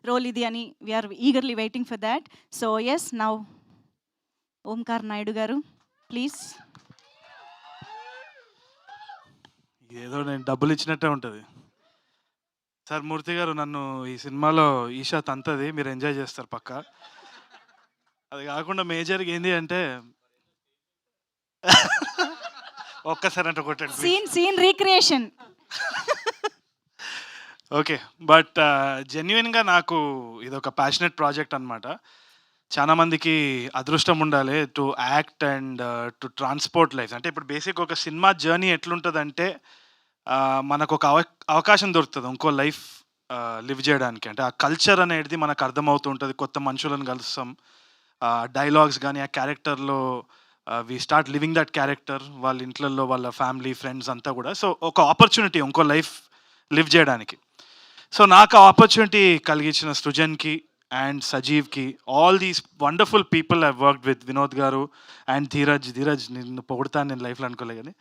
Role ఇది అని we are eagerly waiting for that. So yes, now Omkar Naidu గారు ప్లీజ్. ఏదో నేను డబ్బులు ఇచ్చినట్టే ఉంటుంది సార్. మూర్తి గారు నన్ను ఈ సినిమాలో ఈషా తంతది, మీరు ఎంజాయ్ చేస్తారు పక్క. అది కాకుండా మేజర్గా ఏంటి అంటే ఒక్కసారి అంటే కొట్టండి సీన్ రీక్రియేషన్. ఓకే, బట్ జెన్యున్గా నాకు ఇది ఒక ప్యాషనెట్ ప్రాజెక్ట్ అనమాట. చాలా మందికి అదృష్టం ఉండాలి to act and to transport life. అంటే ఇప్పుడు బేసిక్ ఒక సినిమా జర్నీ ఎట్లుంటుందంటే మనకు ఒక అవకాశం దొరుకుతుంది ఇంకో లైఫ్ లివ్ చేయడానికి. అంటే ఆ కల్చర్ అనేది మనకు అర్థమవుతూ ఉంటుంది, కొత్త మనుషులను కలుస్తాం, డైలాగ్స్ కానీ ఆ క్యారెక్టర్లో we start living that character, వాళ్ళ ఇంట్లలో వాళ్ళ ఫ్యామిలీ ఫ్రెండ్స్ అంతా కూడా. సో ఒక ఆపర్చునిటీ ఇంకో లైఫ్ లివ్ చేయడానికి. సో నాకు ఆ ఆపర్చునిటీ కలిగించిన సృజన్కి అండ్ సజీవ్కి, all these wonderful people I worked with, Vinod గారు అండ్ ధీరజ్ నిన్ను పొగుడతాను నేను లైఫ్లో అనుకోలే కానీ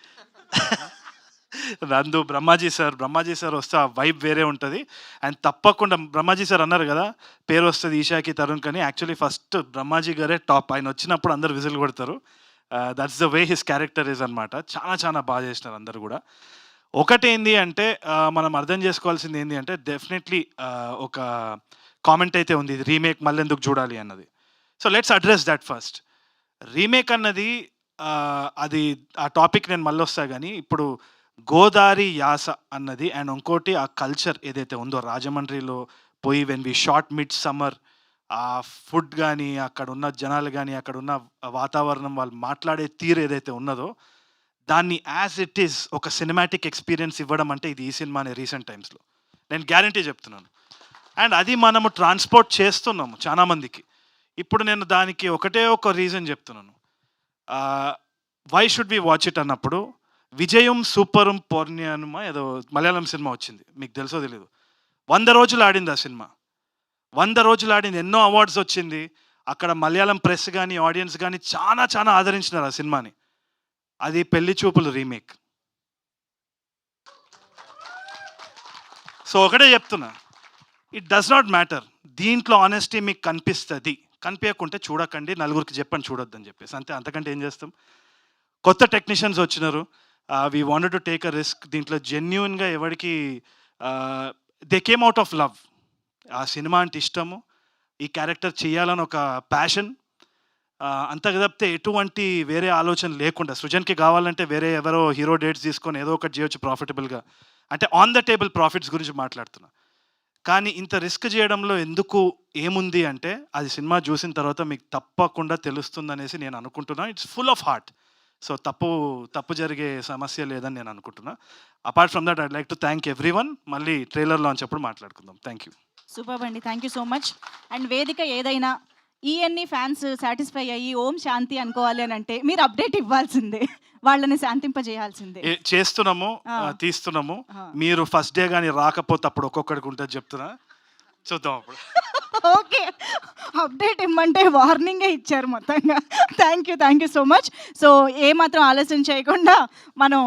నందు, బ్రహ్మాజీ సార్ వస్తే ఆ వైబ్ వేరే ఉంటుంది. అండ్ తప్పకుండా బ్రహ్మాజీ సార్ అన్నారు కదా పేరు వస్తుంది ఈషాకి తరుణ్ కానీ, యాక్చువల్లీ ఫస్ట్ బ్రహ్మాజీ గారే టాప్. ఆయన వచ్చినప్పుడు అందరు విజిల్ కొడతారు. That's the way his character is అనమాట. చాలా బాగా చేసినారు అందరు కూడా. ఒకటేంది అంటే మనం అర్థం చేసుకోవాల్సింది ఏంటి అంటే డెఫినెట్లీ ఒక కామెంట్ అయితే ఉంది, ఇది రీమేక్ మళ్ళీ ఎందుకు చూడాలి అన్నది. So let's address that first. Remake అన్నది అది ఆ టాపిక్ నేను మళ్ళీ వస్తా కానీ, ఇప్పుడు గోదారి యాస అన్నది అండ్ ఇంకోటి ఆ కల్చర్ ఏదైతే ఉందో రాజమండ్రిలో పోయి when we shot mid summer, ఆ ఫుడ్ కానీ అక్కడ ఉన్న జనాలు కానీ అక్కడ ఉన్న వాతావరణం వాళ్ళు మాట్లాడే తీరు ఏదైతే ఉన్నదో దాన్ని యాజ్ ఇట్ ఈస్ ఒక సినిమాటిక్ ఎక్స్పీరియన్స్ ఇవ్వడం అంటే ఇది ఈ సినిమానే రీసెంట్ టైమ్స్లో నేను గ్యారంటీ చెప్తున్నాను. అండ్ అది మనము ట్రాన్స్పోర్ట్ చేస్తున్నాము చాలామందికి. ఇప్పుడు నేను దానికి ఒకటే ఒక రీజన్ చెప్తున్నాను, why should we watch it అన్నప్పుడు, విజయం సూపరం పౌర్ణ్యమా ఏదో మలయాళం సినిమా వచ్చింది, మీకు తెలుసో తెలీదు. 100 రోజులు ఆడింది ఆ సినిమా, 100 రోజులు ఆడింది, ఎన్నో అవార్డ్స్ వచ్చింది. అక్కడ మలయాళం ప్రెస్ కానీ ఆడియన్స్ కానీ చాలా ఆదరించినారు ఆ సినిమాని. అది పెళ్లి చూపులు రీమేక్. సో ఒకటే చెప్తున్నా, ఇట్ డస్ నాట్ మ్యాటర్, దీంట్లో ఆనెస్టీ మీకు కనిపిస్తుంది, కనిపించకుంటే చూడకండి, నలుగురికి చెప్పండి చూడొద్దని చెప్పేసి, అంతే. అంతకంటే ఏం చేస్తాం. కొత్త టెక్నీషియన్స్ వచ్చినారు, we wanted to take a risk. దీంట్లో జెన్యున్గా ఎవరికి they came out of love, ఆ సినిమా అంటే ఇష్టము, ఈ క్యారెక్టర్ చేయాలని ఒక ప్యాషన్, అంత తప్పితే ఎటువంటి వేరే ఆలోచన లేకుండా. సృజన్కి కావాలంటే వేరే ఎవరో హీరో డేట్స్ తీసుకొని ఏదో ఒకటి చేయొచ్చు ప్రాఫిటబుల్గా, అంటే ఆన్ ద టేబుల్ ప్రాఫిట్స్ గురించి మాట్లాడుతున్నా. కానీ ఇంత రిస్క్ చేయడంలో ఎందుకు ఏముంది అంటే అది సినిమా చూసిన తర్వాత మీకు తప్పకుండా తెలుస్తుంది అనేసి నేను అనుకుంటున్నా. It's full of heart. So తప్పు జరిగే సమస్య లేదని నేను అనుకుంటున్నా. Apart from that I'd like to thank everyone. మళ్ళీ ట్రైలర్ లాంచ్ అప్పుడు మాట్లాడుకుందాం. Thank you. సూపర్ అండి, thank you so much. And వేదిక ఏదైనా ఈఎన్ని ఫ్యాన్స్ సాటిస్ఫై అయ్యి ఓం శాంతి అనుకోవాలి అని అంటే మీరు అప్డేట్ ఇవ్వాల్సిందే, వాళ్ళని శాంతింపజేయాల్సిందే. చేస్తున్నాము, తీస్తున్నాము. మీరు ఫస్ట్ డే కానీ రాకపోతే అప్పుడు ఒక్కొక్కడికి ఉంటుంది చెప్తున్నా, చూద్దాం అప్పుడు. ఓకే, అప్డేట్ ఇమ్మంటే వార్నింగే ఇచ్చారు మొత్తంగా. Thank you so much. So ఏమాత్రం ఆలస్యం చేయకుండా మనం